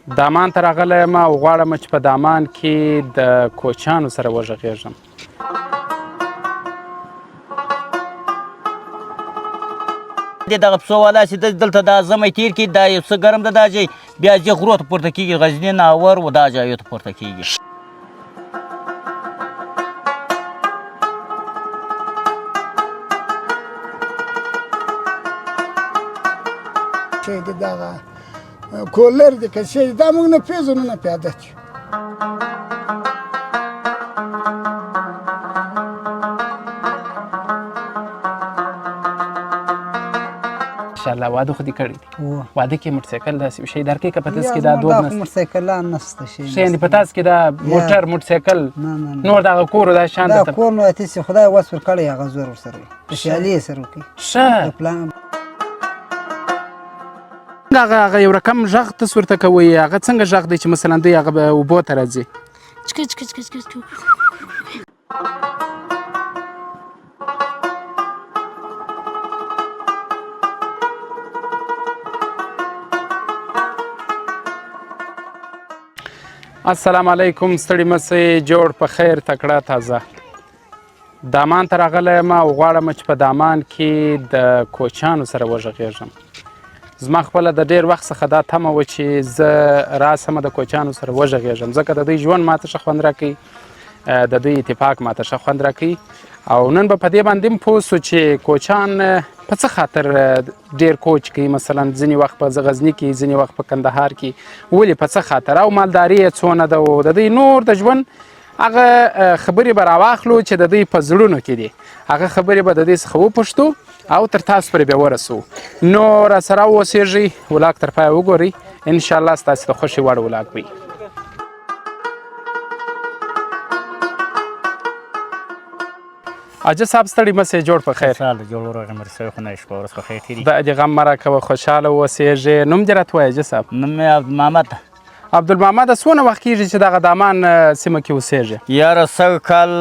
دامان ته راغلی یم او غواړم چې په دامان کې د کوچیانو سره وغږېږم. دغه پسه والا چې دلته دا ژمی تېر کړي دا یو څه ګرم ده دا ځای بیا ځې غرو ته پورته کېږي غزني ناور و دا ځایو ته پورته کېږي. شی د دغه کولر دی که شی دا موږ نه پېژنو نه پیاده شو. ماشاءالله واده خو دې کړی دی. واده کې موټرسایکل داسې یو شی درکوي که په تاسو کې دا دود نشته؟ موټرسایکلان نشته شی یعنې په تاسو کې دا موټر موټرسایکل نور دغه کور دا شان دا کور نو هسې خدای وس ورکړی هغه زور ورسره وي خوشحالي یې سره وکړي. ښه هغه یو رقم غږ تاسو ورته کوئ هغه څنګه غږ دی چې مثلا دوی هغه به اوبو ته راځي؟ السلام علیکم ستړي مسئ جوړ په خیر تکړه تازه. دامان ته راغلی یم او غواړم چې په دامان کې د کوچیانو سره وغږېږم. زما خپله د ډېر وخت څخه دا تمه وه چې زه راسم د کوچیانو سره وغږېږم ځکه د دوی ژوند ماته ښه خوند راکوي د دوی اتفاق ماته ښه خوند راکوي او نن به په دې باندې هم پوه سو چې کوچیان په څه خاطر ډېر کوچ کوي مثلا ځینې وخت په غزني کې ځینې وخت په کندهار کې ولې په څه خاطر او مالداري یې څونه ده او د دوی نور د ژوند هغه خبرې به راواخلو چې د دوی په زړونو کې دي هغه خبرې به د دوی څخه وپوښتو او تر تاسو پورې بیا ورسو. نو راسره واوسېږئ ولاګ تر پایه وګورئ انشاءالله ستاسې د خوښې وړ ولاګ وي. حاجي صاحب ستړي مسئ جوړ په خیر. د دې غم مه راکوه خوشحاله واوسېږې. نوم دې راته ووایه حاجي صاحب؟ نوم مې عبدالمحمد ده. عبدالمحمد څونه وخت کېږي چې دغه دامان سیمه کې اوسېږي؟ یاره سږ کال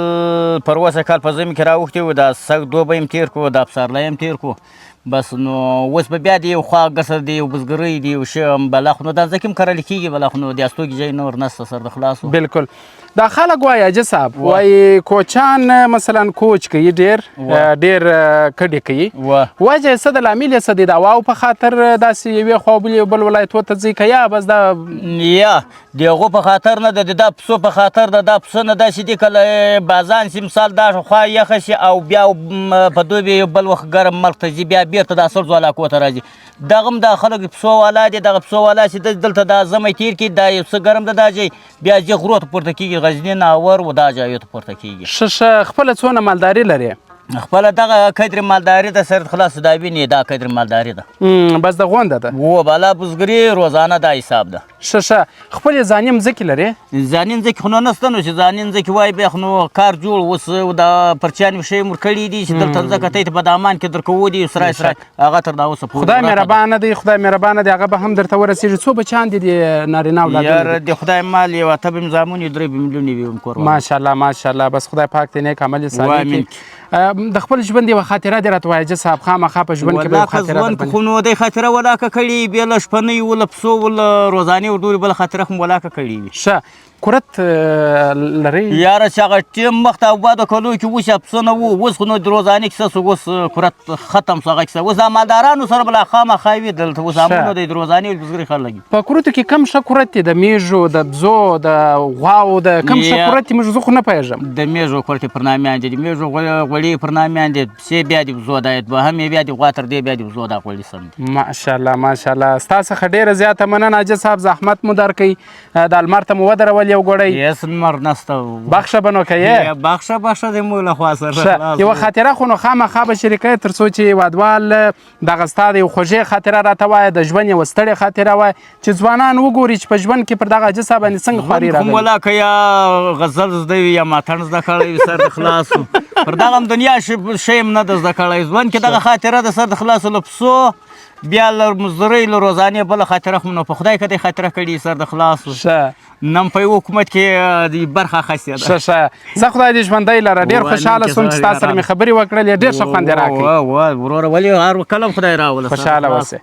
پر اوسه کال په ژمي کې راوښتي وو دا سږ دوبی هم تېر کړو دا پسرلی هم تېر کړو بس نو اوس به بیا د یو خوا ګسر دی یو بزګرۍ دی یو شی بلا خو نو دا ځکه هم کرلی کېږي بلا خو نو د استوګي ځای نور نشته سر د خلاصو. بالکل دا خلک وایي حاجي صاحب وایي کوچیان مثلا کوچ کوي ډېر کډې کوي وجه یې څه د لامل یې څه دی د هواو په خاطر داسې یوې خوا بل ولایتو ته ځي که یا بس دا یا د هغو په خاطر نه ده د دا پسو په خاطر ده دا پسه نه داسې دي کله بازان شي مثال دا خوا یخه شي او بیا په دوبي بل وخت ګرم ملک ته ځي بیا بیرته دا سرزو علاقو ته راځي دغه هم دا خلک پسو والا دي دغه پسو والا چې دلته دا ژمی تېر کړي دا یو څه ګرم ده دا ځای بیا ځي غرو ته پورته کېږي غزني ناور و دا ځایو ته پورته کېږي. ښه خپله څونه مالداري لري؟ خپله دغه قدر مالداري ده سر خلاص دا وینې دا قدر مالداري ده بس د غونده ده و بالا بزګري روزانه دا حساب ده. ښه خپلې ځاني مځکې لرې؟ ځاني مځکې خو نو نشته نو چې ځاني مځکې وایي بیا خو نو کار جوړ اوس دا پرچیان شی مور کړي دي چې دلته مځکه ته په دامان کې درکوو دي سرای هغه تر دا اوسه خدای مهربانه دی خدای مهربانه دی هغه به هم درته ورسېږي. څو بچیان دي د نارینه اولادونه؟ یاره د خدای مال یو اته به زامن یو 3 میلیون وي هم کور ماشاءالله بس خدای پاک دې نیک عمل یې صالح کړي. د خپل ژوند یوه خاطره دې راته وایه حاجي صاحب خامخا په ژوند کې به یو خاطره ژوند خو نو دی خاطره ولاکه کړي بیا له شپنۍ وله پسو وله روزانې ورډورې بله خاطره خو ولاکه کړي وي. ښه کورت لرئ؟ یاره چې هغه ټیم مخته او بعده کلو کې اوس پسه نه وو اوس خو نو د روزانې کیسه سو اوس کورت ختم سو هغه کیسه اوس دا مالدارانو سره بلا خامخا وي دلته اوس همونه د روزانې بزګري خلک په کورتو کې کم ښه کورت دی د میږو د بزو د غواو د کم ښه کورت دی موږ زه خو نه پوهېږم. د میږو کورت یې پر نامیان دي د میږو غوړي پر نامیان دي پسې بیا د بزو دا دوهم یې بیا د غوا تر دې بیا د بزو دا غوړي سم دي. ماشاءالله ستا څخه ډېره زیاته مننه حاجي صاحب زحمت مو درکوئ د لمر ته مو ودرول یو ګوړی لمر نشته بخښه به نو کوې بخښه د مو له خوا سره یوه خاطره خو نو خامخا به شریکوې تر څو چې وادوال دغه ستا د یو خوږې خاطره راته وایه د ژوند یوه ستړې خاطره وایه چې ځوانان وګوري چې په ژوند کې پر دغه حاجي صاحب باندې څنګه خواري راغلې ولا که یا غزل زده وي یا ماتڼ زده کړی وي سر د خلاصو پر دغه هم دنیا شی هم نه ده زده کړی ژوند کې دغه خاطره د سر د خلاصو له پسو بیا له مزدورۍ له روزانې بله خاطره خو نو په خدای که دی خاطره کړي سر د خلاصو نن په یو حکومت کې د برخه اخیستې ده. ښه زه خدای دې ژوندی لره ډېر خوشحاله سوم چې ستا سره مې خبرې وکړلې ډېر ښه خوند یې راکړي. وروره ولې هر کله خدای راوله خوشحاله اوسې.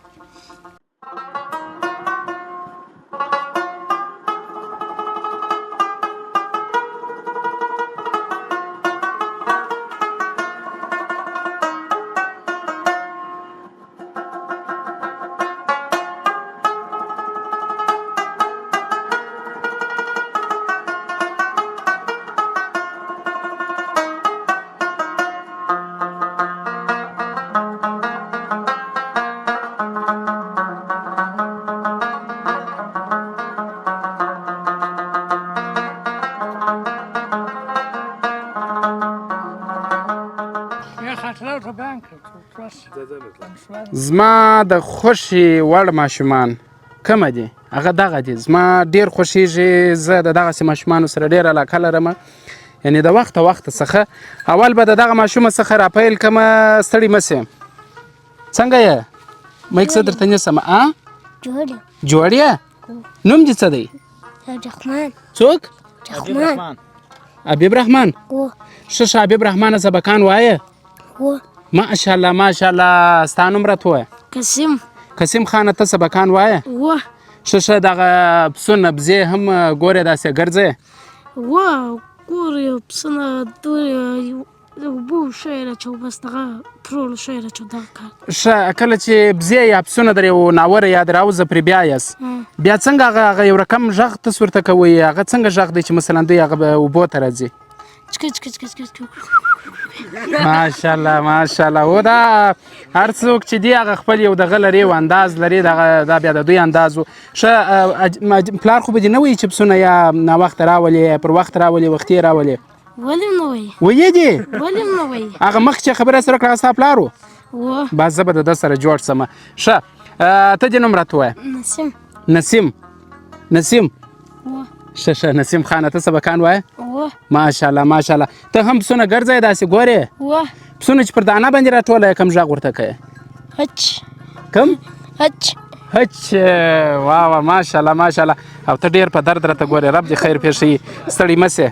زما د خوښې وړ ماشومان کومه دي هغه دغه دي زما ډېر خوښېږي زه د دغسې ماشومانو سره ډېر علاقه لرم یعنې د وخته څخه اول به د دغه ماشومه څخه راپیل کړمه ستړي مه سې څنګه یې مایک زه درته نیسم جوړ یې نوم دې څه دی څوک حبیب رحمان ښه حبیب رحمانه سبقان وایه ماشاءالله ماشاءالله ستا نوم راته ووایه قسیم خانه ته سبقان وایه ښه دغه پسونه بزې هم ګورې داسې ګرځې ګورې پسونه اوبه شی راچو بس دغه پرول شی راچو دغه کار ښه کله چې بزې یا پسونه در یو ناوره یا در راوځه پرې بیا یاست بیا څنګه هغه یو رقم غږ تاسو ورته کوئ هغه څنګه غږ دی چې مثلا دوی هغه به اوبو ته راځي ماشاءالله ماشاءالله او دا هر څوک چې دی هغه خپل یو دغه لري او انداز لري دا بیا د دوی انداز و ښه پلار خو به دې نه وایي چې پسونه یا ناوخته راولې پر وخت راولې وختي راولې ولې نه وایي ویې دي ولې نه وایي هغه مخکې چې خبره سره کړه ستا پلار و بس زه به د ده سره جوړ سم ښه ته دې نوم راته ووایه نسیم ښه نسیم خانه ته سبقان وایه ماشاءالله ماشاءالله ته هم پسونه ګرځې داسې ګورې پسونه چې پر دانه باندې راټوله کوم غږ ورته کوې کوم هچ واه ماشاءالله ماشاءالله او ته ډېر په درد راته ګورې رب دې خیر پېښوي ستړي مه سې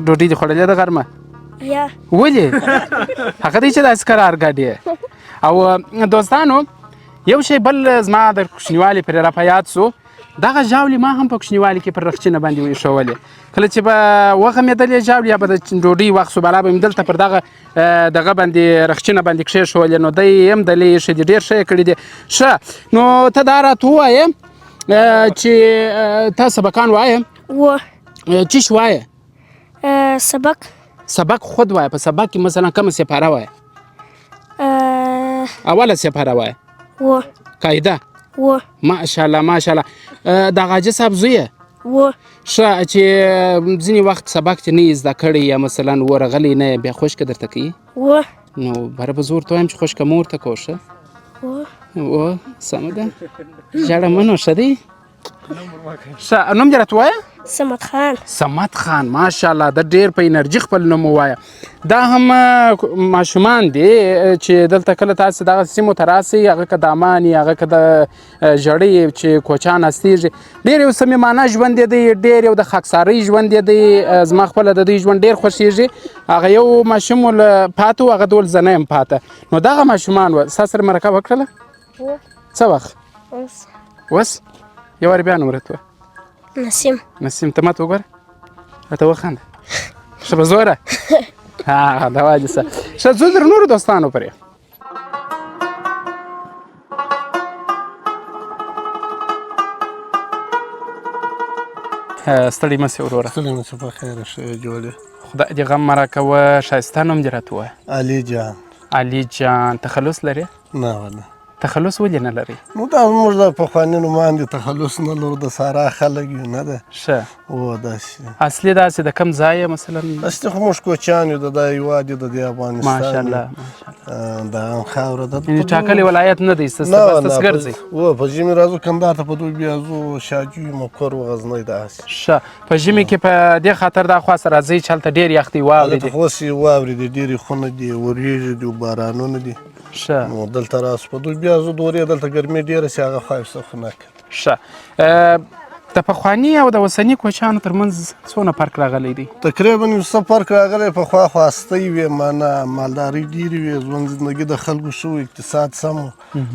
ډوډۍ دې خوړلې ده غرمه ولې هغه دی چې داسې قرار ګاډې او دوستانو یو شی بل زما د کوچنیوالي پرې را په یاد سو دغه ژاولې ما هم په کوچنیوالي کې پر رخچینه باندې وایښولې کله چې به وغمېدلې ژاولې یا به د ډوډۍ وخت سو بلا به مې دلته پر دغه باندې رخچینه باندې کښېښولې نو دی هم دلې ایښې دي ډېر ښه یې کړي دي ښه نو ته دا راته ووایې چې تا سبقان وایې چیش وایې سبق خود وایه په سبق کې مثلا کومه سپاره وایه اوله سپاره وایه قاعده ماشاءالله ماشاءالله د غاجه صاحب زوی ښه چې ځینې وخت سبق چې نه یې زده کړی یا مثلا ورغلی نه بیا خوشکه درته کوي نو بره به زه ورته وایم چې خوشکه مه ورته کوه ښه سمه ده ژاړه مه نو ښه دی ښه نوم دې راته ووایه صمد خان ماشاءالله د ډېر په انرژي خپل نوم ووایه دا هم ماشومان دي چې دلته کله تاسو دغه سیمو ته راسئ هغه که دامان یي هغه که د ژړۍ چې کوچیان هستېږي ډېر یو صمیمانه ژوند یې دی ډېر یو د خاکسارۍ ژوند یې دی زما خپله د دوی ژوند ډېر خوښېږي هغه یو ماشوم پاته و هغه ډول زنه یم پاته نو دغه ماشومان و ستا سره مرکه وکړله څه وخت اوس یو وارې بیا نوم راته ووایه نسیم ته ماته وګوره راته وخانده ښه په زوره دا دې څه ښه ځو در نورو دوستانو پرې ستړي مه سې وروره په خیره ښه جوړې خدای دې غم مه راکوه ښایسته نوم دې راته ووایه علي جان تخلص لرې نه والله تخلص ولې نه لري نو دا زموږ د پخواني نومان دي تخلص نه لرو د سارا خلک یو نه ده ښه داسې اصلي داسې د کوم ځای مثلا اصلي خو موږ کوچیان یو د دا هېواد یو د دې افغانستان ماشاءالله دا هم خاوره ده یعنې ټاکلی ولایت نه دی ستاسو بس ګرځئ په ژمي راځو کندهار ته په دوی بیا ځو شاجوی مکر و غزنی داسې ښه په ژمي کې په دې خاطر دا خوا سره راځئ چې هلته ډېر یخ دی واورې دي هلته خو اوس یې واورې دي ډېرې خونه دي وریځې دي بارانونه دي ښه نو دلته راسو په دوی بیا زه دورې دلته ګرمي ډېره سي هغه خوا خونه ښه د پخواني او د اوسني کوچیانو ترمنځ څونه فرق راغلی دی تقریبا یو څه فرق راغلی پخوا خو هستۍ وې معنه مالدارۍ ډېرې وې ژوند زندګي د خلکو ښه و اقتصاد سم و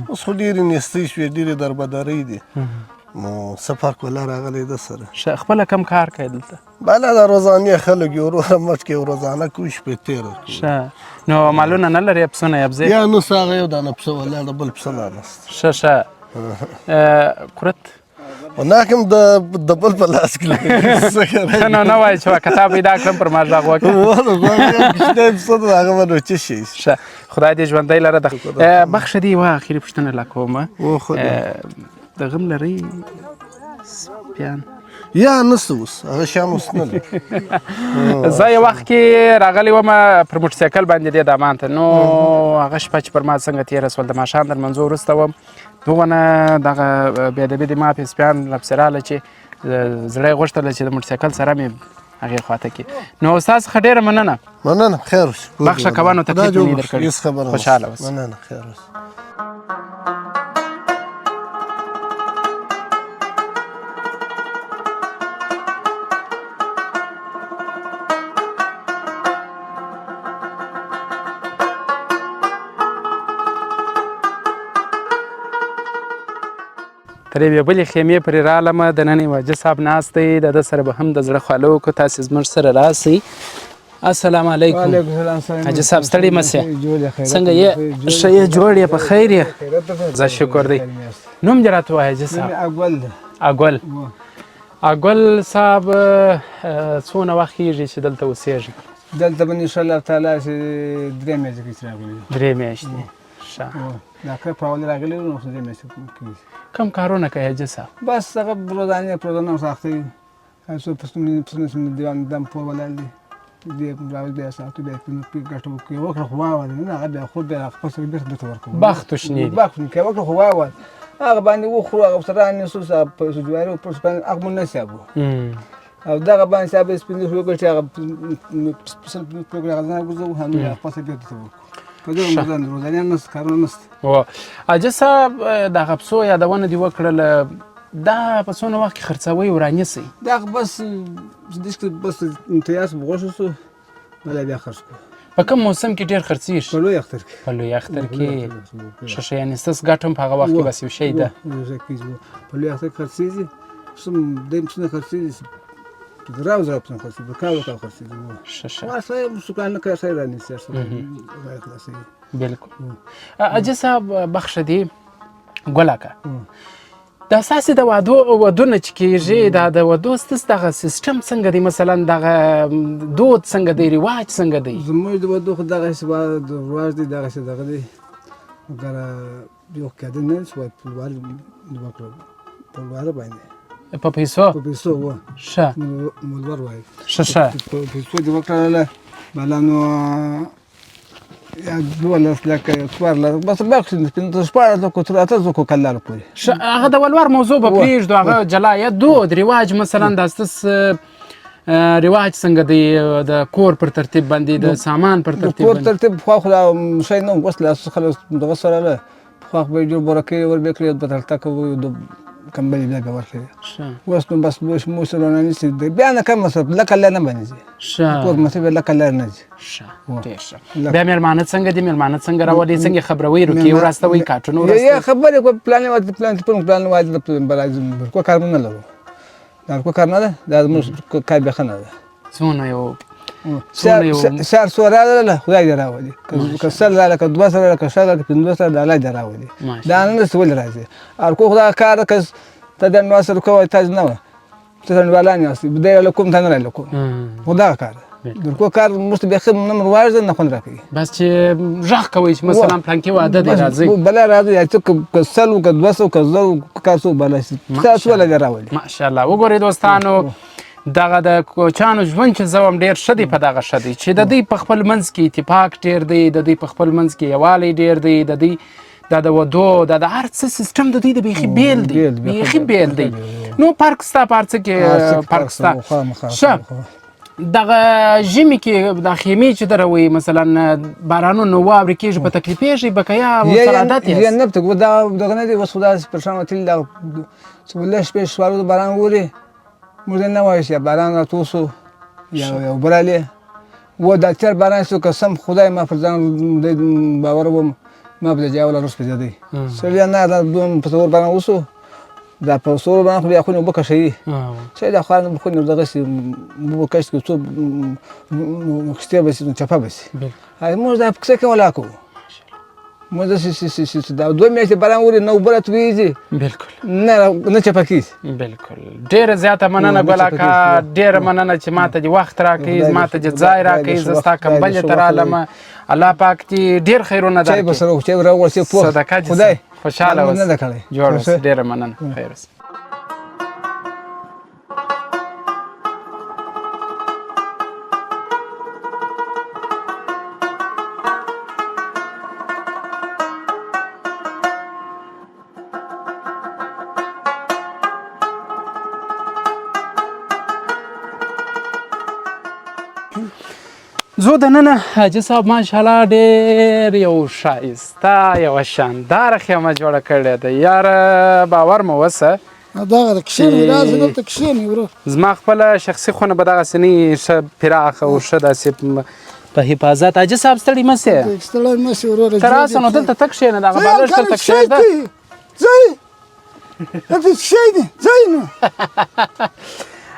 اوس خو ډېرې نیستۍ شوې ډېرې دربدرۍ دي نو څه فرق ولا راغلی ده سره ښه خپله کم کار کوې دلته بله دا روزانې خلک یو وروره مټ کې روزانه کوي شپې تېره ښه نو مالونه نه لرې پسونه یې ابزې یا نو څه هغه یو دانه پسه ولاړه بل پسه لا نسته ښه کورت وناکم د بل په لاس کې ښه نو نه وایې چې کتاب پیدا کړم پر ما غږ وکړه کوچنی پسه ده هغه به نو څه شي ښه خدای دې ژوندی لره بخښه دې یوه اخري پوښتنه لا کومه د غم لرئ سپیان یا نسته اوس هغه شیان اوس نه لري. زه یو وخت کې راغلی وم پر موټرسایکل باندې دې دامان ته نو هغه شپه چې پر ما څنګه تېره شول د ماښام تر منځو وروسته وم دغونه دغه بېادبي د ما په سپیان لپسې راغله چې زړه یې غوښتله چې د موټرسایکل سره مې هغې خواته کې نو ستا څخه ډېره مننه مننه خیر اوسې بخښه کوه نو تکلیف مې نه در کړی هېڅ خبره نشته. خوشحاله اوسه مننه خیر اوسې. تر یوې بلې خیمې پورې رالمه دننه واجد صاحب ناست دی د ده سره به هم د زړه خواله وکړو تاسې زموږ سره راسئ السلام علیکم حاجي صاحب ستړي مه سې څنګه یې ښه یې جوړ یې په خیر یې زه شکر دی نوم دې راته ووایه حاجي صاحب اګول اګول صاحب څونه وخت کېږي چې دلته اوسېږي دلته به انشاءالله تعالی چې 3 میاشتې کېږي راغلي 3 میاشتې ښه دا که په اول راغلي نو 3 میاشتې کېږي کوم کارونه کوي حاجي صاحب بس هغه روزانه ساختوي څو پسونه دیوان دم په ولاړ دي دې راول بیا ساعت بیا په ګټو کې وکړه خو واو نه هغه بیا خو بیا خپل سره بیرته دته ورکو بخت شنی بخت کې وکړه خو واو هغه باندې وخورو هغه سره نه سوس په جوارو پر سپن هغه مون نه سیابو او دغه باندې صاحب سپین شو چې هغه سپیشل پروګرام نه غوځو هم خپل سره بیرته ورکو په دې باندې روزانه نه کارونه نشته و حاجي صاحب دغه پسو یادونه دې وکړله دا په څونه وخت کې خرڅوئ ورانیسئ دا بس دې بس امتیاز بغوښه سو بل بیا خرڅ کو په کوم موسم کې ډېر خرڅېږي په لوی اختر کې په لوی اختر کې ښه ښه یعنې ستاسو ګټه هم په هغه وخت کې بس یو شی ده په لوی اختر کې خرڅېږي سم دیم څونه خرڅېږي زراو پسونه خرڅېږي په کاو خرڅېږي ښه ښه واسه سکان نه کوي سره رانیسي بالکل حاجي صاحب بخښه دې ګل اکا دا ستاسې د ودونه چې کېږي دا د ودو ستاسو دغه سیسټم څنګه دی مثلا دغه دود څنګه دی رواج څنګه دی زموږ د ودو خو دغه د رواج دی دغه دغه دی مګر یو کده نه شوی پلوار باندې په پیسو و ښه مولور وایي ښه ښه په پیسو دې وکړله بلانو یا 12 لکه 14 بس بخښ نه شپاړس لکه تر 8 کلونو پورې هغه د ولور موضوع به پرېږدو هغه جلا یا دود رواج مثلا دا ستاسو رواج څنګه دی د کور پر ترتیب باندې د سامان پر ترتیب کور ترتیب خو خو شي نه وس لا خلاص دغه سره له خو به جوړ برکې ور به کړی بدل تک د کمبلې بیا ورکړي وس نو بس مو سره نه نشي بیا نه کوم څه لکه نه باندې کور مته لکه نه نه ډېر ښه بیا مېلمانه څنګه دي مېلمانه څنګه راولي څنګه خبروي روکي وراستوي کاټونه یا خبرې کو پلان واجب بلای کو کار نه لرو دا کو کار نه ده دا موږ کار به خنه ده څونه یو شهر سوراله خدای دې راولي که سره لکه 2 سره لکه شهر لکه 5 سره د الله دې راولي دا نه څه ول راځي او کو خدای کار کس ته د نو سره کوی تاسو نه ته نن ولان یاست بدای لكم ته نه لكم خدا کار کو کار مست به خم نمبر واجد نه خوند راکړي بس چې ژغ کوي چې مثلا پلان کې واده دی راځي بل راځي چې کسلو که 200 که زو کاسو بل تاسو ول راولي ماشاءالله وګورئ دوستانو دغه د کوچانو ژوند چې زوم ډېر ښه دی په دغه ښه دی چې د دوی په خپل منځ کې اتفاق ډېر دی د دوی په خپل منځ کې یووالی ډېر دی د دوی دا د ودو دا د هر څه سیسټم د دوی د بیخي بیل دی بیخي بیل دی نو فرق ستا په هر څه کې فرق ستا ښه دغه ژمي کې د خیمې چې دروي مثلا بارانونه واورې کېږي په تکلیفېږي بقیا ورسره عادت یاست نه بته دا دغه نه دی اوس خدا پرشان وتل دا چې ولې شپې شوارو باران ووري موږ نه وایو چې باران راتوسو یا براله و دا تر باران سو قسم خدای ما پر ځان باور وم ما بل جاول روس په دې سړی نه دا دوم په تور باران وسو دا په سور باران خو بیا خو نه وبکه شي چې دا خو نه خو نه دغه شي مو کښ کې څو مخسته به سي چپا به سي هاي موږ دا څه کولا کو موږ دا سي دا 2 میاشتې باران وری نو برت ویږي بالکل نه چپا کیږي بالکل ډېره زیاته مننه ګلاکا ډېره مننه چې ماته دې وخت راکړې ماته دې ځای راکړې زه ستا کمبلې ته رالم الله پاک دې ډېر خیرونه درکړي چای بسره چې راوړسي پوه صدقه دې خدای خوشاله اوسه نه کړی جوړ اوسه ډېره مننه خیر اوسه زه دننه حاجي صاحب ماشاءالله ډېر یو ښایسته یوه شانداره خیمه جوړه کړې ده یاره باور مو وسه دغه کښېنئ راځه دلته کښېنئ ورو زما خپله شخصي خونه به دغسې نه وي ښه پراخه او ښه داسې په حفاظت حاجي صاحب ستړي مه سې ستړی مه سې وروره ته راسه نو دلته ته کښېنه دغه بالښت درته کښېږده ځئ دلته کښېنئ ځئ نو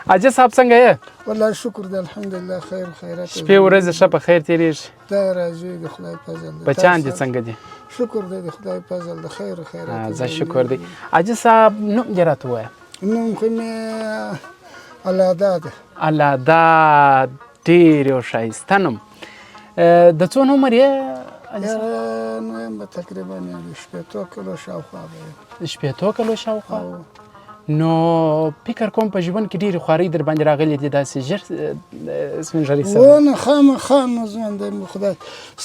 حاجي صاحب څنګه یې والله شکر دی الحمدلله خیر خیرات شپې ورځې ښه په خیر تېرېږي دا راځي د خدای فضل دی بچیان دې څنګه دي شکر دی د خدای فضل د خیر خیرات زه شکر دی حاجي صاحب نوم دې راته ووایه نوم خو مې الادا ده الادا ډېر یو ښایسته نوم د څو عمر یې یاره نو یم به تقریبا د شپېتو کلو شاوخوا به یم شپېتو کلو شاوخوا نو فکر کوم په ژوند کې ډېرې خوارۍ در باندې راغلې دي داسې ژر سپین ږیري سره ونه خامخا نو ژوند دی خدای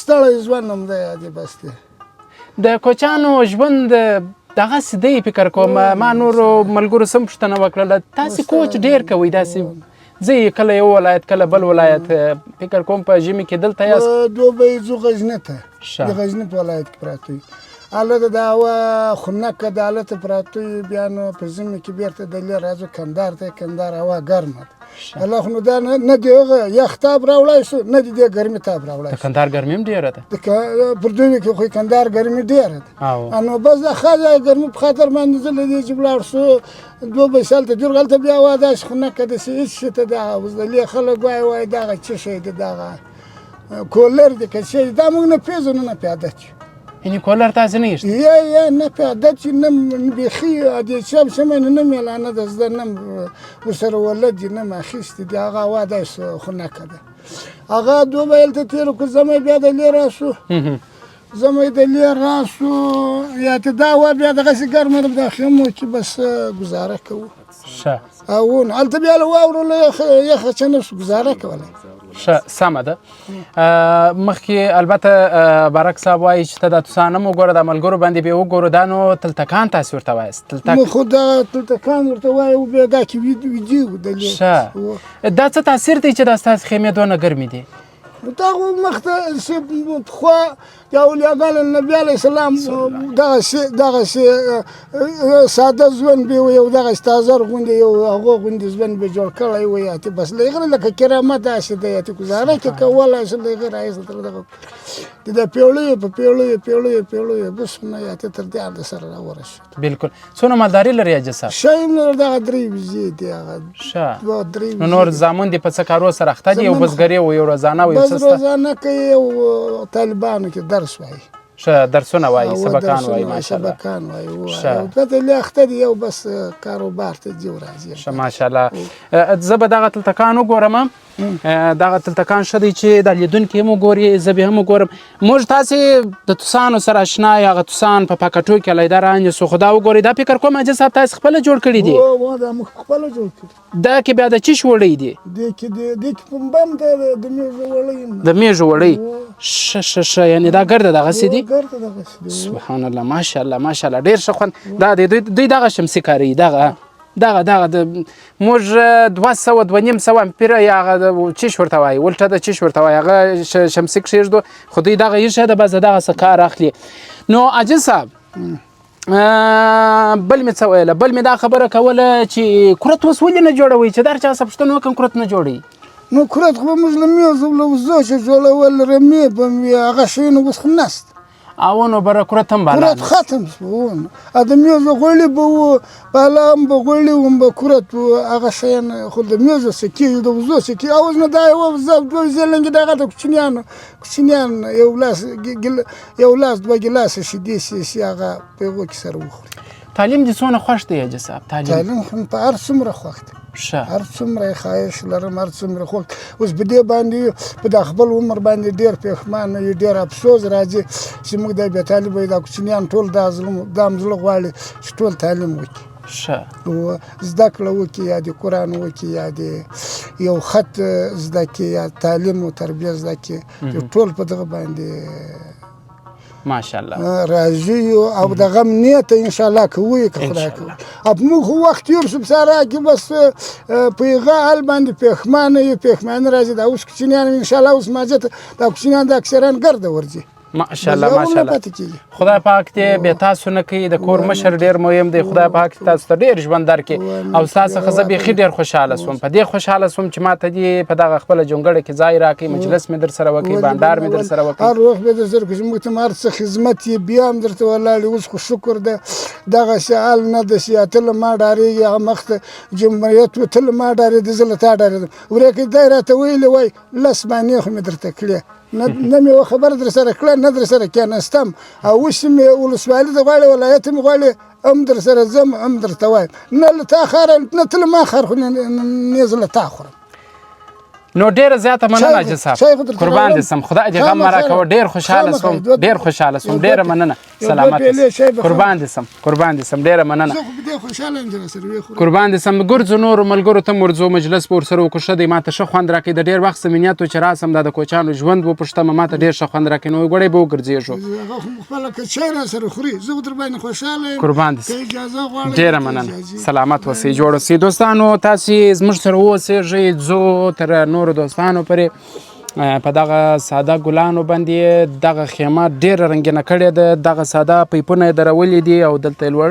ستړی ژوند هم دی یادې بس دی د کوچیانو ژوند دغسې دی فکر کوم ما نورو ملګرو سم پوښتنه وکړله تاسې کوچ ډېر کوئ داسې ځئ کله یو ولایت کله بل ولایت فکر کوم په ژمي کې دلته یاست دوبی ځو غزني ته د غزني په ولایت کې پراته وي هلته د هوا خنکه د هلته پراته وي بیا نو په ژمي کې بیرته دلې راځو کندهار ته کندهار هوا ګرمه ده الله خو نو دا نه د هغه یخ تاب راوړی شو نه د دې ګرمي تاب راوړی د کندهار ګرمي هم ډېره ده پر دوبي کې خو کندهار ګرمي ډېره ده نو بس د ښه ګرمي په خاطر باندې زه له دې چې ولاړ شو دوبی سال ته جوړ هلته بیا هوا داسې خنکه داسې هېڅ شي ته دغه اوس دلې خلک وایي دغه څه شی دی دغه کولر دی که څه دی دا موږ نه پېژنو نه پیاده چي یعنې کولر تاسې نه ایښت یا نه پیاده چې نه بیخي د چاپ شمه نه میلانه ده زده نه ورسره ولد دي نه م اخیستې دي هغه هوا داسې خنکه ده هغه دوبی هلته تېره کړو زمی بیا دلې راسو زمی دلې راسو یا ته دا هوا بیا دغسې ګرمه ده په دا خیمو کې بس ګزاره کوو ښه او هلته بیا له واورو له یخه چې نه شو ګزاره کولی ښه سمه ده مخکې البته بارک صاحب وایي چې ته دا توسان هم وګوره د ملګرو باندې بیا وګورو دا نو تلتکان تاسې ورته وایاست نو خو دغه تلتکان ورته وایي او بیا دا کې ویدي وو دلې ښه دا څه تاثیر دی چې دا ستاسې خیمې دونه ګرمې دي دا خو مخته پخوا د اولیاګانو نبي علیه السلام دغسې ساده ژوند به وي او دغسې تازه غوندې یو هغو غوندې ژوند به جوړ کړی وي اتې بس له هغه لکه کرامت داسې دی اتې ګزاره کې کولی شو له هغې راهیسې تر دغه د دا پیړیو په پیړیو بس نه اتې تر دې انده سره راورسېد بلکل څونه مالداري لري حاجي صاحب شی نور دغه درې ویزې دي هغه ښه نو نور زامن دې په څه کارو سره اخته دي یو بزګري و یو روزانه و یو څه بس روزانه کوي او طالبانو کې درس وایي ښه درسونه وایي سبقان وایي ماشاءالله سبقان وایي او پته لې اخته دي یو بس کاروبار ته ځي راځي ښه ماشاءالله زه به دغه تلتکان وګورم دغه تلتکان ښه دی چې دا لیدونکي هم وګوري زه به هم وګورم موږ تاسې د توسانو سره اشنا یو هغه توسان په پاکټو کې علیحده رانیسو خو دا وګورئ دا فکر کوم حاجي صاحب تاسې خپله جوړ کړي دي دا موږ خپله جوړ کړي دا کې بیا د چیش وړی دي دې کې بم د میږو وړی د میږو وړی ښه یعنې دا ګرده دغسې دي ګرده دغسې دي سبحان الله ماشاءالله ماشاءالله ډېر ښه خوند دا دی دوی دغه شمسي کاروي دغه د موږ 200 250 امپیره یا هغه چیش ورته وایي ولټه د چیش ورته وایي هغه شمسي کښېږدو خو دوی دغه ایښی ده بس د دغسې کار اخلي نو حاجي صاحب بل مې څه ویله بل مې دا خبره کوله چې کرت اوس ولې نه جوړوئ چې دا هر چا څه پوښتنه وکړم کرت نه جوړوي نو کرت خو به موږ له میزو له وزو چې جوړول رمې به مې هغه شی نو اوس خو نسته او نو بره کرت هم بالا کرت ختم شو د میزو غوړي به وو بالا هم به غوړي وم به کرت وو هغه شیان خو د میزو څه کېږي د وزو څه کېږي اوس نو دا یوه دوه زیلنګې دغه د کوچنیان یو لاس دوه ګیلاسه شیدې سیاسي هغه په هغو کې سره وخوري تعلیم دې څونه خوښ دی حاجي صاحب تعلیم خو په هر څومره خوښ دی هر څومره یې ښایست لرم هر څومره خوښ اوس په دې باندې په دا خپل عمر باندې ډېر پښیمان یم ډېر افسوس راځي چې موږ دا بې طالبه دا کوچنیان ټول دا زړه غواړي چې ټول تعلیم وکړي او زده کړه وکړي یا د قرآن وکړي یا د یو خط زده کړي یا تعلیم او تربیه زده کړي ټول په دغه باندې ماشاءالله راضي یو او د غم نیت انشاءالله کوي که خدای کوي او موږ خو وخت تېر شو په سهار کې بس په هغه حال باندې پښیمانه یو پښیمانه راځي دا اوس کوچنیان انشاءالله اوس ماځه دا کوچنیان د اکثران ګرده ورځي ماشاءالله ماشاءالله خدای پاک دې بې تاسو نه کوي د کور مشر ډېر مهم دی خدای پاک تاسو ته ډېر ژوند درکړي او ستاسو څخه زه بیخي ډېر خوشحاله سوم په دې خوشحاله سوم چې ماته دې په دغه خپله جونګړه کې ځای راکړي مجلس مې در سره وکړي بانډار مې در سره وکړي هر وخت به در سره کوي موږ ته هر څه خدمت یې بیا هم درته ولاړ اوس خو شکر ده دغسې حال نه ده چې ته له ما ډارېږي هغه مخته جمهوریت و ته له ما ډارېدې زه له تا ډارېدم ورېکې دی راته ویلې وای لس مانې خو مې درته کړې نه مې یوه خبره در سره کړه نه در سره کېناستم او اوس مې ولسوالي ته غواړې ولایت مې غواړې هم در سره ځم هم درته وایم نه له تا خاره نه ته له ما خار خو نه زه له تا خورم نو ډیره زیاته مننه حاجي صاحب قربان دې سم خدای دې غم مه راکوه ډېر خوشحاله سوم ډېر خوشحاله سوم ډېره مننه سلامت قربان دې سم قربان دې سم ډېره مننه قربان دې سم ګرځو نورو ملګرو ته ورځو مجلس به ورسره وکړو ښه دی ما ته ښه خوند راکړي د ډېر وخت څه مې نیت و چې راسم دا د کوچیانو ژوند وپوښتم ما ته ډېر ښه خوند راکړي نو ګوړی به وګرځېږو قربان دې سم ډېره مننه سلامت اوسئ جوړ اوسئ دوستانو تاسې زموږ سره واوسېږئ ځو تر نورو دوستانو پرې په دغه ساده ګلانو باندې دغه خیمه ډېره رنګینه کړې ده دغه ساده پیپونه یې درولي دي او دلته یې لوړ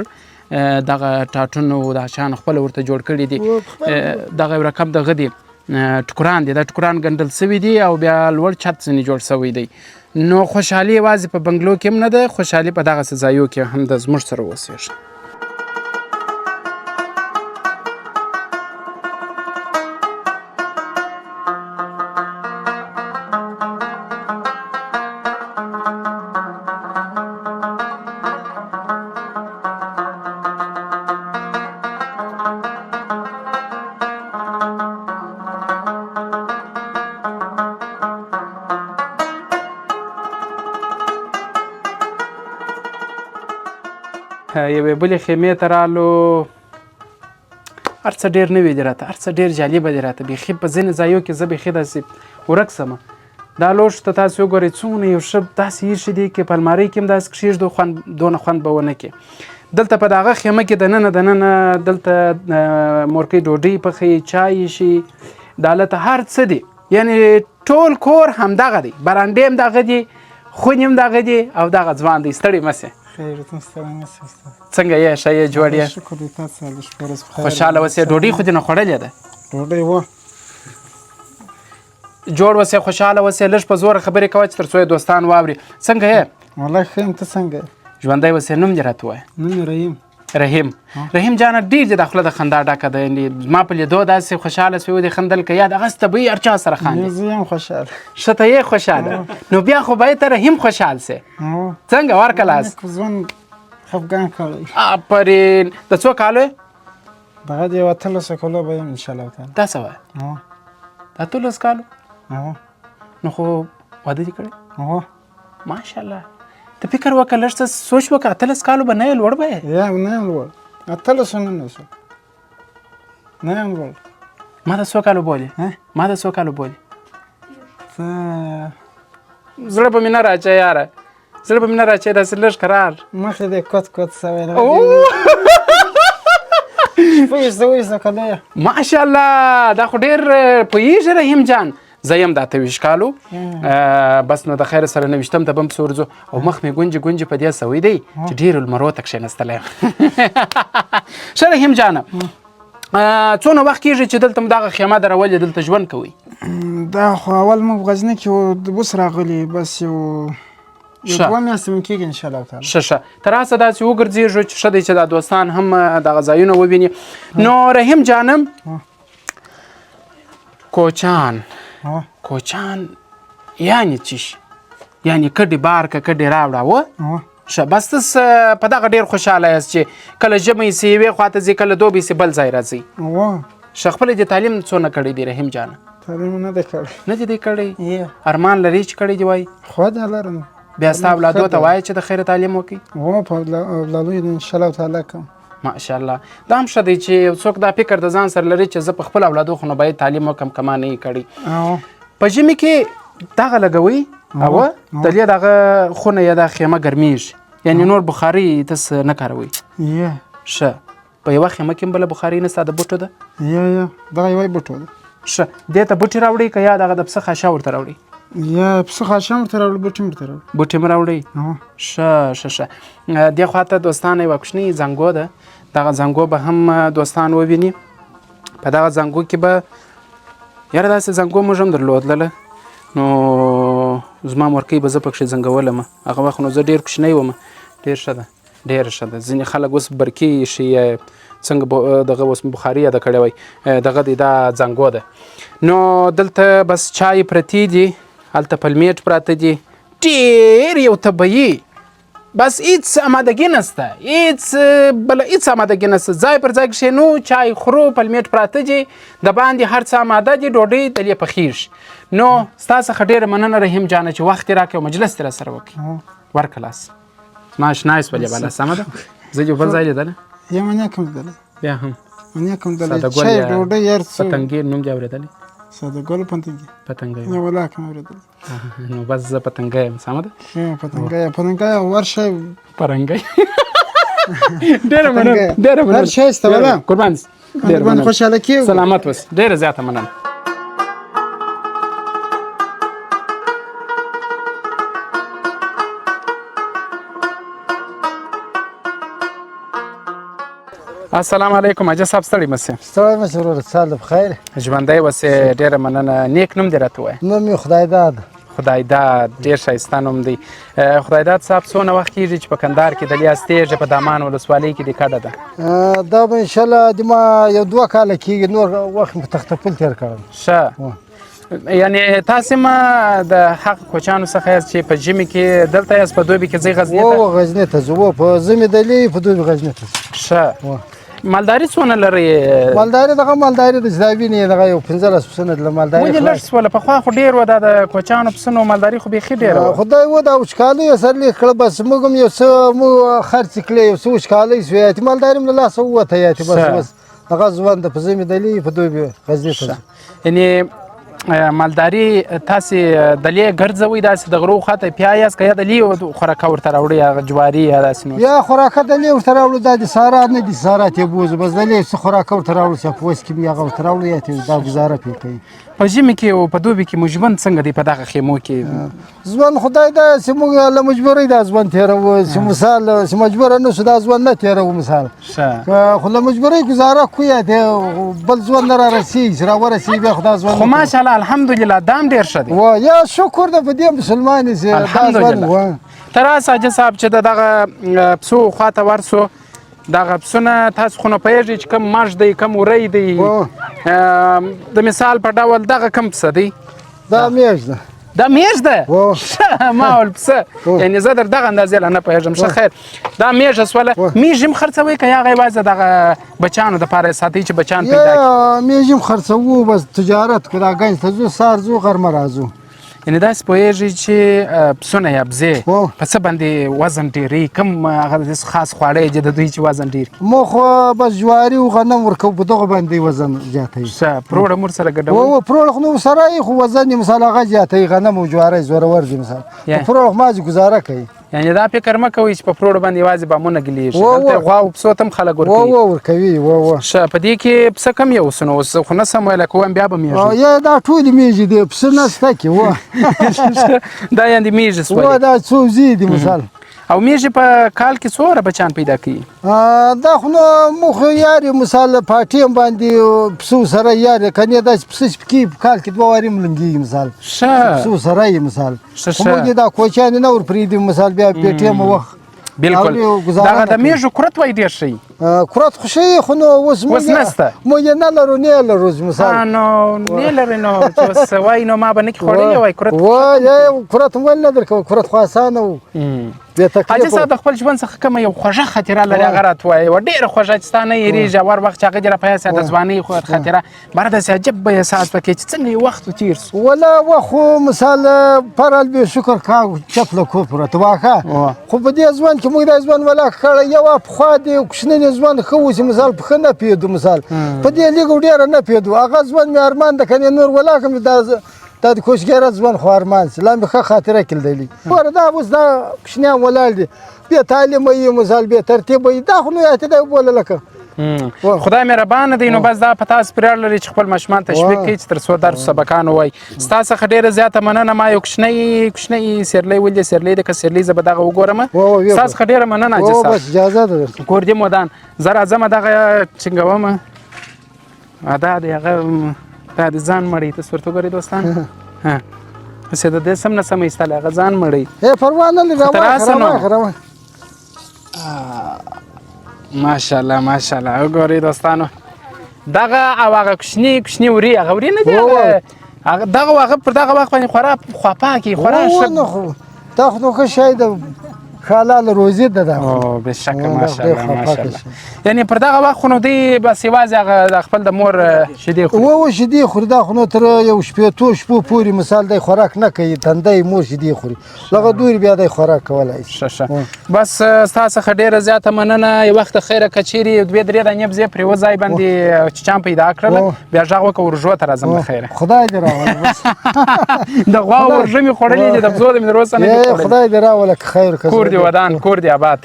دغه ټاټونه د شان خپله ورته جوړ کړي دي دغه یو رقم دغه دي ټکران دي دا ټکران ګنډل سوي دي او بیا لوړ چت ځینې جوړ سوی دی نو خوشحالي یوازې په بنګلو کې هم نه ده خوشحالي په دغسې ځایو کې هم ده زموږ سره اوسېږي یوې بلې خیمې ته رالو هر څه ډېر نوي دي راته هر څه ډېر جالبه دي راته بیخي په ځینې ځایو کې زه بیخي داسې ورک سمه دا لوښ ته تاسې وګورئ څومره یو ښه داسې ایښي دي که په المارۍ کې هم داسې کښېږدو دونه خوند به ونه کړي دلته په دغه خیمه کې دننه دلته مورکۍ ډوډۍ پخوي چای ایښي دا هلته هر څه دي یعنې ټول کور همدغه دی برانډې هم دغه دي خونې هم دغه دي او دغه ځوان دی ستړی مه سې څنګه یې ښه یې جوړ یې خوشحاله اوسې ډوډۍ خو دې نه خوړلې ده ډوډۍ وه جوړ اوسې خوشحاله اوسې لږ په زوره خبرې کوه چې تر څو یې دوستان واوري څنګه یې والله ښه یم ته څنګه ژوندی اوسې نوم دې راته ووایه نوم مې رحیم جانه ډېر دې د خوله د خندا ډکه ده زما په لیدو داسې خوشحاله سوی ودې خندل که یا دغسې طبیعي هر چا سره خاندي زه یم خوشحاله ښه ته یې خوشحاله نو بیا خو باید ته رحیم خوشحال سې څنګه ورکه لاس ژوند خفګان کړی آفرین د څو کالو یې دغه د یو 18 کالو به یم انشاءالله تعالی دا څه وایه د 18 کالو نو خو واده دې کړی ماشاءالله ته فکر وکړه لږ څه سوچ وکړه 18 کالو به نه یې لوړ به یې یا نه یم لوړ 18 نه شو نه یم لوړ ما د څو کالو بولې ما د څو کالو بولې زړه به مې نه راچه یاره زړه به مې نه راچی داسې لږ قرار مخې دې کوت سوی شپږ کاله ماشاءالله دا خو ډېر پوهېږي رحیم جان زه یم دا 23 کالو بس نو د خیر سره 29 ته به هم پسې ورځو او مخ مې ګونجې په دې سوی دی چې ډېرو لمرو ته کښېنستلی یم ښه رحیم جانه څونه وخت کېږي چې دلته م دغه خیمه درولې دلته ژوند کوئ دا خو اول موږ غزني کې اوس راغلي بس یو 2 میاشتې مې کېږي انشاءالله تعالی ښه تر هسه داسې وګرځېږو چې ښه دی چې دا دوستان هم دغه ځایونه وویني نو رحیم جانم کوچان یعنې څه شي یعنې کډې بار که کډې راوړه ښه بس تاسو په دغه ډېر خوشحاله یاست چې کله ژمی سي یوې خواته ځي کله دوبی سي بل ځای راځئ ښه خپله دې تعلیم څونه کړی دی رحیم جانه تعلیم نه دی کړی نه دې دی کړی ارمان لري چې کړی دی وایي خو دا لرم بیا ستا اولادو ته وایه چې د خیره تعلیم وکړي په اولادو یې انشاءالله تعالی کوم ماشاءالله دا هم ښه دی چې یو څوک دا فکر د ځان سره لري چې زه په خپل اولادو خو نو باید تعلیم وکړم که ما نه یې کړی په ژمي کې دغه لګوئ اوه د دې دغه خونه یا د خیمه ګرمیږي یعنی نور بخاري تاسو نه کاروئ یا ښه په یوه خیمه کې هم بله بخاري نشته د بوټو ده یا دغه یوه بوټو ده ښه دې ته بوټي راوړئ که یا دغه د پسه خاشا ورته راوړئ یا پسه خاشا ورته راوړي بوټي ورته راوړي بوټي هم راوړئ ښه دې خواته دوستانه یوه کوچنۍ زنګو ده دغه زنګو به هم دوستان وویني په دغه زنګو کې به یاره داسې زنګو موږ هم درلودله نو زما مورکۍ به زه پکښې زنګولم هغه وخت نو زه ډېر کوچنی وم ډېر ښه ده ډېره ښه ده ځینې خلک اوس برقي ایښي څنګه دغه اوس بخاري یاده کړی وای دغه دی دا زنګو ده نو دلته بس چای پرتې دي هلته پلمیټ پراته دي ډېر یو طبیعي بس هیڅ آمادګي نشته هیڅ آمادګي نشته ځای پر ځای کښېنو چای خورو پلمیټ پراته دي د باندې هر څه آماده دي ډوډۍ دلې پخیږي نو ستا څخه ډېره مننه رحیم جانه چې وخت یې راکړې او مجلس دې راسره وکړي ورکه لاس زما اشنا یې سولې بالا سمه ده زه یو بل ځای لیدلی یا من یکم لیدلی بیا هم من یکم لیدلی چای ډوډۍ هر څه پتنګې نوم دې اورېدلی ساده ګل پتنګي پتنګی ولا کوم اورېدلی نو بس زه پتنګی یم سمه ده پتنګي ورشه پرنګی ډېره مننه هر شی سته ولا قربان ډېره باندې خوشاله کیږو سلامت اوس ډېره زیاته مننه السلام علیکم اجازه صاحب ستړي مشه ستړی مشه وروره سال بخیر ژوندی اوسې ډېره مننه نیک نوم دې راته ووایه نوم یې خدای داد خدای داد ډېر ښایسته نوم دی خدای داد صاحب څونه وخت کېږي چې په کندهار کې د لیاس تیږه په دامان ولسوالۍ کې دې کډه ده دا به انشاءالله د ما یو 2 کاله کېږي نور وخت مې په تختپل تېر کړی ښه یعنې تاسې ما د هغه کوچانو څخه یاست چې په ژمي کې دلته یاست په دوبي کې ځئ غزني ته غزني ته ځو په ژمي دلې په دوبي غزني ته ښه مالداري څونه لرئ مالداري دغه مالداري د چې دا وینې دغه یو 15 پسونه د مالداري ولې لږ سوله پخوا خو ډېر وه دا د کوچانو پسونو مالداري خو بیخي ډېره وه خدای و دا وچکالۍ یې سر لیک کړه بس موږ هم یو څه مو خرڅ کړی یو څه وچکالۍ شوې یاتې مالداري م له لاسه ووته یاتې بس هغه ژوند په ژمي دلې په دوبي غزني ته یعنې مالداري تاسې دلې ګرځوئ داسې د غرو خواته پیا یاست که یا دلې خوراکه ورته راوړئ هغه جواري یا داسې نور یا خوراکه دلې ورته راوړو دا د سارا نه دي سارا ته بوزو بس دلې څه خوراکه ورته راوړو چې په وس کې هغه ورته راوړو یا دا ګزاره پرې کوي په ژمي کې او په دوبي کې مو ژوند څنګه دی په دغه خیمو کې ژوند خدای دا چې موږ له مجبورۍ دا ژوند تېروو چې مثال چې مجبوره نه شو دا ژوند نه تېروو مثال خو له مجبورۍ ګزاره کوو یا بل ژوند نه را رسېږي چې را ورسېږي بیا خو دا ژوند خو ماشاءالله الحمدلله دا هم ډېر ښه دی یا شکر ده په دې مسلمان یې چې دا ژوند ته راسه حاجي صاحب چې د دغه پسو خواته ورسو دغه پسونه تاسو خو نه پوهېږئ چې کوم مژ دی کوم وری دی د مثال په ډول دغه کوم پسه دی دا میږ ده دا میږ ده ما ول پسه یعنې زه در دغه اندازې له نه پوهېږم ښه خیر دا میږه سوله میږ هم خرڅوئ که هغه یوازې دغه بچانو دپاره ساتئ چې بچان پیدا کړي میږ هم خرڅوو بس تجارت کړو دا ګنج ته ځو سهار ځو غرمه راځو یعنې داسې پوهېږئ چې پسونه یا بزې په څه باندې وزن ډېروي کوم هغه خاص خواړه یې د دوی چې وزن ډېر کړي مو خو بس جواري او غنم ورکوو په دغه باندې وزن زیاتوي ښه پروړه مور سره ګډوئ پروړه خو نو سره یې خو وزن یې مثال هغه زیاتوي غنم او جواری زورور دي مثال پروړه خو مازې ګزاره کوي یعنې دا فکر مه کوئ چې په پروړو باندې یوازې بامونه ګلېږي دلته غوا او پسو ته هم خلک ورکوي ورکوي ښه په دې کې پسه کم یې اوسنو اوس خو نه سم ویلی کوم بیا به میږي یا دا ټولې میږي دي پسه نشته کې دا یعنې میږي سولې دا څو وزې دي مثال او میږي په کال کې څومره بچان پیدا کوي دا خو نو موږ خو یار یو مثال پاټیم باندې پسو سره یار کنې داسې پسه چې پکې په کال کې 2 وارې ملنګېږي مثال ښه پسو سره یې مثال خو موږ دا کوچیانې نه ورپرېږدي مثال بیا پیټیم وخت بالکل دغه د میږو کرت وایي ډېر ښه کرت خو ښه خو نو اوس نشته موږ یې نه لرو نه لرو مثال نو نه لرئ نو چې اوس وایي نو ما به نه کې خوړلی وای کرت کرت هم ولې نه درکوو کرت خو اسانه و حاجي صاحب د خپل ژوند څخه کومه یو خوږه خاطره لري هغه راته وایي یوه ډېره خوږه چې ستا نه هېرېږي هر وخت چې هغه دې را په یاد د ځوانۍ خاطره باره داسې عجب احساس پکې چې څنګه یو وخت تېر سو ولا وخت خو مثال پرال بې شکر کا چپله کوپره ته واښه خو په دې ژوند کې موږ دا ژوند ولاک کړی یوه پخوا دې کوچنی ژوند ښه و چې مثال پښه نه پوهېدو مثال په دې لږ ډېره نه پوهېدو هغه ژوند مې ارمان ده که نور ولاکم دا دا د کوچګیره ځوان خو ارمان سي لا مې ښه خاطره کېدلی ګوره دا اوس دا کوچنیان ولاړ دي بې تعلیمه یي مثال بې ترتیبه یي دا خو لوی اعتدا وبوله لکه خدای مهربانه دی نو بس دا په تاسو پرې اړه لري چې خپل ماشومان تشویق کړي چې تر څو درس سبقان ووایي ستا څخه ډېره زیاته مننه ما یو کوچنی سیرلی ولید سیرلی ده که سیرلی زه به دغه وګورم ستا څخه ډېره مننه حاجي صاحب بس اجازه ده کور دې مودان زه راځم دغه چنګوم دا دی هغه دا د ځان مړی تاسو ورته وګورئ دوستان هسې د دې سم نه سم ایستلی هغه ځان مړی پروا نه لري راواخله ماشاءالله ماشاءالله وګورئ دوستانو دغه او هغه کوچني وري هغه وري نه دي هغه دغه هغه پر دغه وخت باندې خورا خواپاکي خورا ښه دا خو ښه شی ده حلال روزي ده دا او بشکه ماشاءالله ماشاءالله یعنی پر دغه وخت خو نو دی بس یوازې هغه خپل د مور شیدې خوري شیدې خوري دا خو نو تر یو شپېتو شپو پورې مثال دی خوراک نه کوي تندی مور شیدې خوري لغه دورې بیا دی خوراک کولی ښه بس ستا څخه ډېره زیاته مننه یو وخت خیره که چیرې 2-3 دانې بزې پرې یوه ځای باندې چیچان پیدا کړله بیا غږ وکړه ورژو ته راځم د خیره خدای دې راوله د غوا ورژه مې خوړلې دي د بزو د مې تر اوسه نه دي خوړلې خدای دې راوله که خیر کور دې ودان کور دې آباد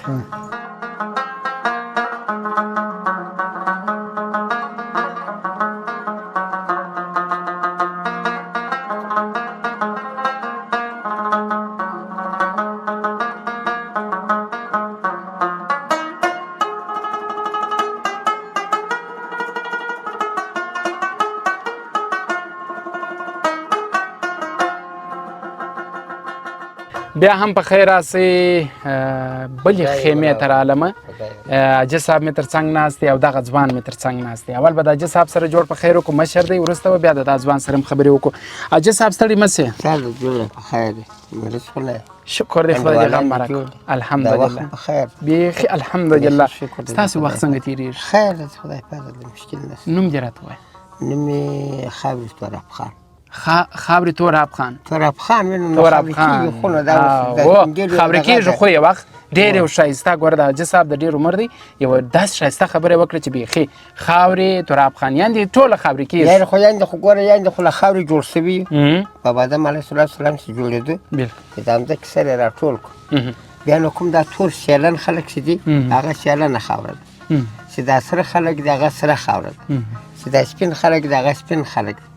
بیا هم په خیر راسئ بلې خیمې ته رالمه حاجي صاحب مې تر څنګ ناست دی او دغه ځوان مې تر څنګ ناست دی اول به د حاجي صاحب سره جوړ په خیر وکړو مشر دی وروسته به بیا د دا ځوان سره هم خبرې وکړو حاجي صاحب ستړي مه سئ شکر دی خدای دې غم مره کړو الحمدلله بیخي الحمدلله ستاسې وخت څنګه تېرېږي خیر دی خدای فضل دی مشکل نشته نوم دې راته ووایه نوم مې خاورې توراب خان خاورې توراب خان توراب خان توراب خان خبرې کېږي خو یو وخت ډېر یو ښایسته ګوره د حاجي صاحب د ډېر عمر دی یوه داسې ښایسته خبره وکړه چې بیخي خاورې توراب خان یعنې ټوله خبرې کېږي یعنې خو یعنې خو ګوره یعنې خو له خاورې جوړ شوي بابا آدم علیه السلام چې جوړېدو چې دا مځکې سر یې راټول کړو بیا نو کوم دا تور سیلن خلک چې دي هغه سیلنه خاوره ده چې دا سره خلک دي هغه سره خاوره ده چې دا سپین خلک دي هغه سپین خلک دي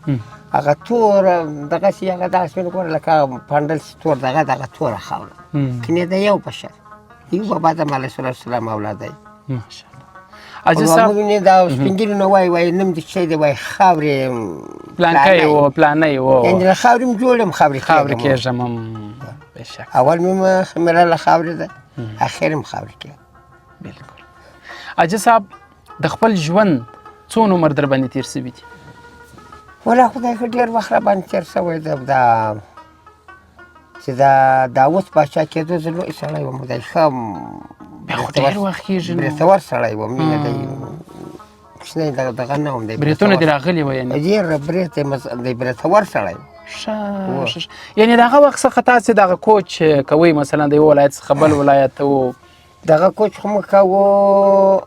هغه تور دغسې هغه دغه سپین ګوره لکه هغه پنډل چې تور دغه توره خاوره کنې د یو بشر یو بابا آدم علیه السلام اولاد دی حاجي صاحب موږ دا سپین ږیري نو وایي نوم دې څه دی وایي خاورې پلانکی و پلانی و یعنې له خاورې م جوړ یم خاورې کېږم بېشک اول مې خمیره له خاورې ده اخر م خاورې کېږم بلکل حاجي صاحب د خپل ژوند څون عمر در باندې تېر شوي دي والله خدای ښه ډېر وخت را باندې تېر شوی ده دا چې دا داوود پاچا کېدو زه لوی سړی وم خدای ښه بیا خو ډېر وخت کېږي نو برېتور سړی وم مینه دی کوچنی دغه نه وم دی برېتونه دې راغلي وه یعنې ډېر برېت دی برېتور سړی وم ښه یعنې د هغه وخت څخه تاسې دغه کوچ کوئ مثلا د یو ولایت څخه بل ولایت ته و دغه کوچ خو موږ کوو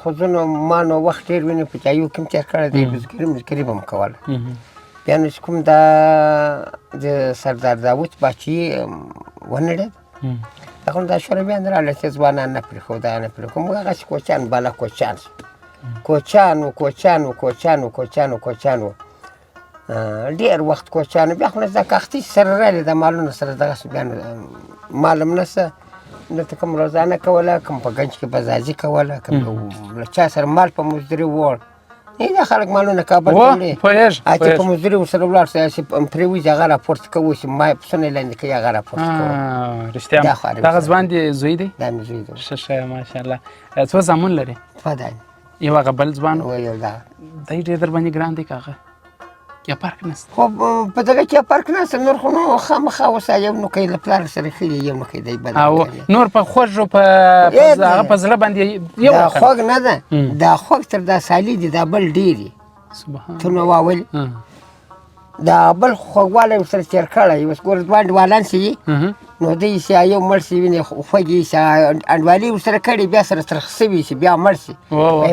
خو زه نو ما نو وخت ډېر وینې په چایو کې م تېر کړی دی بزګري به م کوله بیا نو چې کوم دا د سردار داود باچي ونړېد هغه نو دا شورویان راغله چې ځوانان نه پرېښود دغه نه پرېښود موږ هغسې کوچیان بالا کوچیان شو کوچیان وو ډېر وخت کوچیان بیا خو نه زده کښتۍ سره راغلې د مالونو سره دغسې بیا نو مال هم نشته دلته کوم روزانه کوله کوم په ګنج کې بازازي کوله کوم له چا سره مال په مزدوري ووړ دا خلک مالونه کابل ته وړي چې په مزدوري ورسره ولاړ شي چې پرېوځي هغه راپورته کوو چې ما پسونه یې لاندې کوي هغه راپورته کوو رښتیا دغه ځوان دې زوی دی دا مې زوی دی ښه ماشاءالله څو زامن لري دوه دانې یو هغه بل ځوان یو دغه دی ډېر در باندې ګران دی که هغه یا فرق نشته خو په دغه کې فرق نشته نور خو نو خامخا اوس یو نوکی له پلار سره ښه دی یو نوکی دی بل نور په خوږ هغه په زړه باندې یو دا خوږ نه ده دا خوږ تر دا سالي دي دا بل ډېر دي ته نو واولې دا بل خوږوالی ورسره تېر کړی اوس ګوره دوه انډیوالان چې دي نو دی چې یو مړ شي وینې خوږې شي انډوالي ورسره کړي بیا سره ترخ شوي شي بیا مړ شي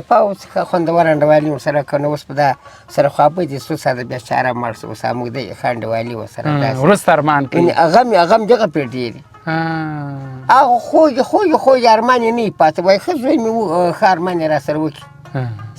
په اوس ښه خوندور انډوالي ورسره که نو اوس په دا سره خوابه دي څو ساعته بیا چاره مړ شو اوس موږ د ښه انډوالي ورسره وروسته ارمان کوي هغه هم دغه پرې ډېر هغه خوږ ارمان یې نه پاتې وایي ښه زوی مې ښه ارمان یې را سره وکړي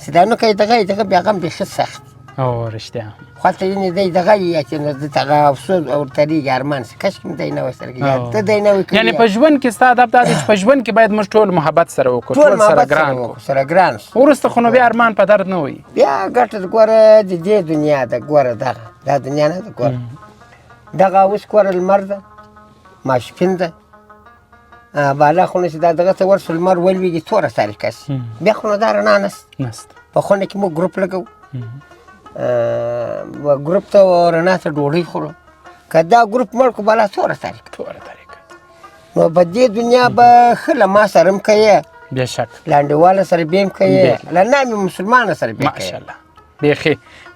چې دا نو کوي دغه بیا هغه هم بیخي سخت او رښتیا خواته یعنې دی دغه یې چې نو دته هغه افسوس ورتېږي ارمان شي کاشکې مې دی نه وای سره کړي ته دی نه وای کړي یعنې په ژوند کې ستا هدف دا دی چې په ژوند کې باید موږ ټول محبت سره وکړو ټول سره ګران کړو سره ګران شو وروسته خو نو بیا ارمان په درد نه وي بیا ګټه ګوره د دې دنیا ده ګوره دغه دا دنیا نه ده ګوره دغه اوس ګوره لمر ده ماسپښین ده بالا خو نه چې دا دغه ته ورسو لمر ولوېږي توره تاریکه شي بیا خو نو دا رڼا نسته په خونه کې موږ ګروپ لګوو ګروپ ته رڼا ته ډوډۍ خورو که دا ګروپ مړ کړو بالا توره تاریکه نو په دې دنیا به ښه له ما سره هم کوې بېشک له انډیواله سره بیا هم کوې له نامې مسلمانه سره بیا کوې ماشاءالله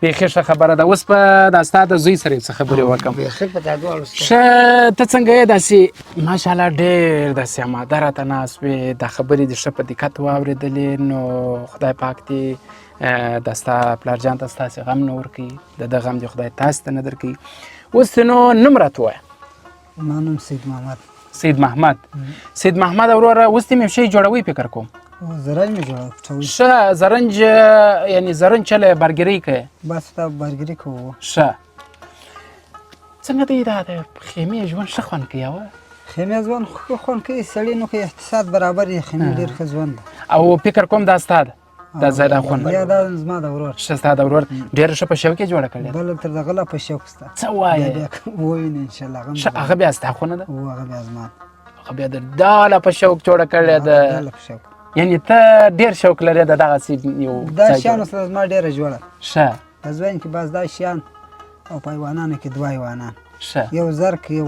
بیخي ښه خبره ده اوس په دا ستا د زوی سره یې څه خبرې وکړم بیخي په دا دواړو ښه ته څنګه یې داسې ماشاءالله ډېر داسې اماده راته ناست وې دا خبرې دې ښه په دقت واورېدلې نو خدای پاک دې دا ستا پلارجان ته ستاسې غم نه ورکوي د ده غم دې خدای تاسې ته نه درکوي اوس نو نوم راته ووایه ما نوم سید محمد سید محمد وروره اوس دې مې شی جوړوي فکر کوم زرنج مې جوړوي ښه زرنج یعنې زرنج چله برګرۍ کوې بس دا برګري کوو ښه څنګه دی دا د خیمې ژوند ښه خوند کوي اوه خیمې ژوند ښه خوند کوي سړي نو که اقتصاد برابر وي خیمې ډېر ښه ژوند ده او فکر کوم دا ستا ده دا ځای دا خوند یا دا زما د ورور ښه ستا د ورور ډېره ښه په شوکې جوړه کړې ده بل تر دغه لا په شوق شته څه وایې ووینې انشاءالله ښه هغه بیا ستا خونه ده هغه بیا زما هغه بیا د دا لا په شوق جوړه کړې ده یعنې ته ډېر شوق لرې د دغسې یو دا شیانو سره زما ډېره جوړه ښه په ځوان کې بس دا شیان او په حیوانانو کې دوه حیوانان ښه یو زرک یو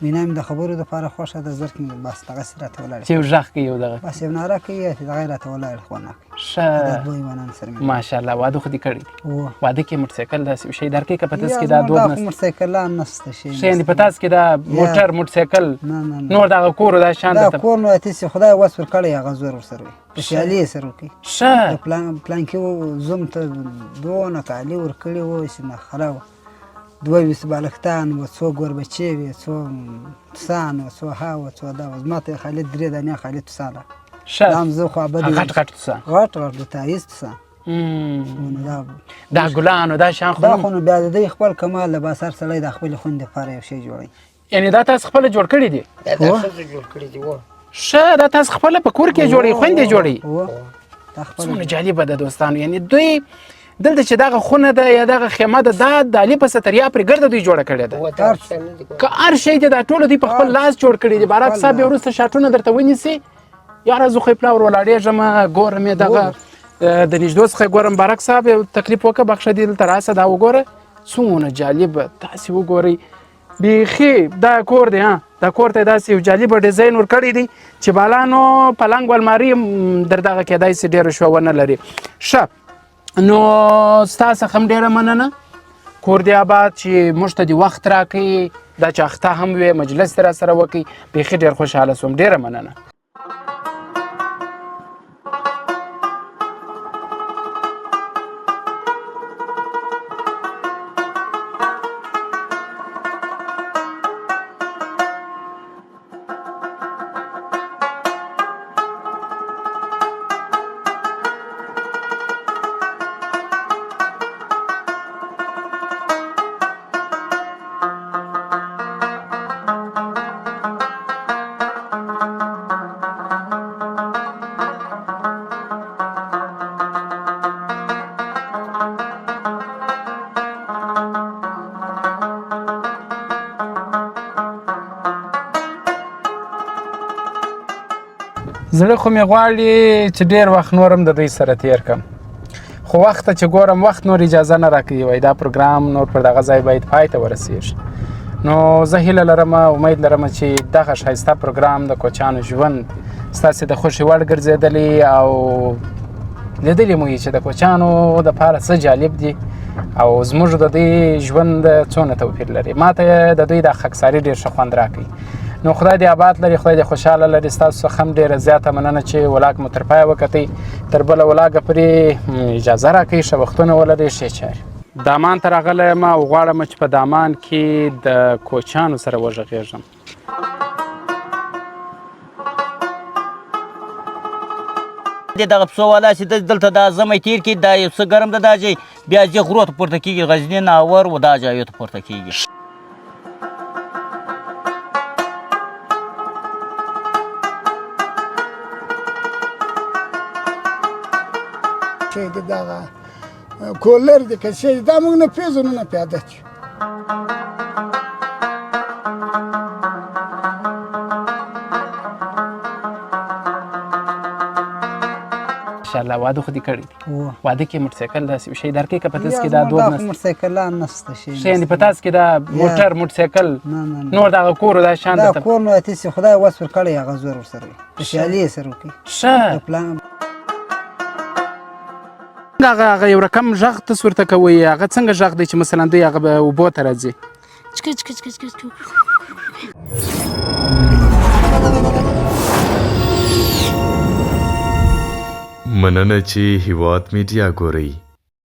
مینا مې د خبرو دپاره خوښه ده زرک مې بس دغسې راته ولاړ چې یو غږ کوي یو دغه بس یو ناره کوي دغه یې راته ولاړ خوند کوي ښه دا دوه حیوانان سره مې ماشاءالله واده خو دې کړی دی وه واده کې موټرسایکل داسې شی درکوي که په تاسو کې دا دود نشته موټرسایکلان نشته شی ښه یعنې په تاسو کې دا موټرسایکل نور دغه کور دا شان دا کور نو هسې خدای وس ورکړی هغه زور ورسره وي په سیالي یې سره وکړي ښه د پلانکي زوم ته دونه تعلي ورکړي وو چې نخره وه 22 بالښتان و 2 ګوربچې وې 2 توسان و 2 ها و 2 دا و زما ته خالد 3 دانې خالد توسانه ښه دا هم زه خو ابدي غټ توسان غټ د تایز توسان دا ګلان او دا شان خو دا خو نو بیا د دوی خپل کمال د باسر سړی د خپلې خوندې لپاره یو شی جوړوي یعنې دا تاسو خپله جوړ کړي دي ښه دا تاسو خپله په کور کې جوړوي خویندې جوړوي څومره جالبه ده دوستانو یعنې دوی دلته چې دغه خونه ده یا دغه خیمه ده دا د علي په ستریا پرې ګرده دوی جوړه کړې ده که هر شی دی دا ټوله دوی په خپل لاس جوړ کړي دي بارک صاحب بیا وروسته شاټونه درته ونیسي یاره زه خو یې پلاور ولاړېږم ګورم یې دغه د نږدو څخه ګورم بارک صاحب یو تکلیف وکړه بخښه دې دلته راسه دا وګوره څومره جالبه تاسې وګورئ بیخي دا کور دی دا کور ته داسې یو جالبه ډیزاین ورکړی دی چې بالا نو پلنګ و الماري در دغه کېدای سي ډېره شوه ونه لري ښه نو ستا څخه هم ډېره مننه کور دی آباد چې موږ ته دې وخت راکوي دا چې اخته هم وې مجلس دې راسره وکړي بیخي ډېر خوشحاله سوم ډېره مننه زړه خو مې غواړي چې ډېر وخت نور هم د دوی سره تېر کړم خو وخت ته چې ګورم وخت نور اجازه نه راکوي وایي دا پروګرام نور پر دغه ځای باید پای ته ورسېږي نو زه هیله لرم امید لرم چې دغه ښایسته پروګرام د کوچیانو ژوند ستاسې د خوښې وړ ګرځېدلی او لیدلی مو یې چې د کوچیانو دپاره څه جالب دي او زموږ د دوی ژوند څونه توپیر لري ما ته د دوی دا خاکساري ډېر ښه خوند راکوي نو خدای دې آباد لري، خدای دې خوشحاله لري. ستاسو څخه هم ډېره زیاته مننه چې ولاګ مو تر پایه وکتئ. تر بله ولاګه پورې اجازه راکوئ، ښه وختونه ولرئ، ښې چارې. دامان ته راغلی یم او غواړم چې په دامان کې د کوچیانو سره وغږېږم. دغه پسو والا چې دلته دا ژمی تېر کړي، دا یو څه ګرم ده دا ځای، بیا ځای غرو ته پورته کېږي، غزني ناور و دا ځایو ته پورته کېږي. چې دغه کولر دی که څه دا موږ نه پېژنو نه پیاده کړو. انشاءالله واده خو دې کړی دی؟ واده کې موټرسایکل داسې شی درکوي که په تاسو کې دا دود نشته؟ موټرسایکلان نشته شی ښه یعنې په تاسو کې دا موټرسایکل نور دغه کور و دا شیان دا کور نو هسې خدای وس ورکړی هغه زور ورسره وي، خوشحالي یې سره وکړي. ښه هغه یو رقم غږ تاسو ورته کوئ، هغه څنګه غږ دی چې مثلا دوی هغه به اوبو ته راځي؟ مننه چې هیواد میډیا ګورئ.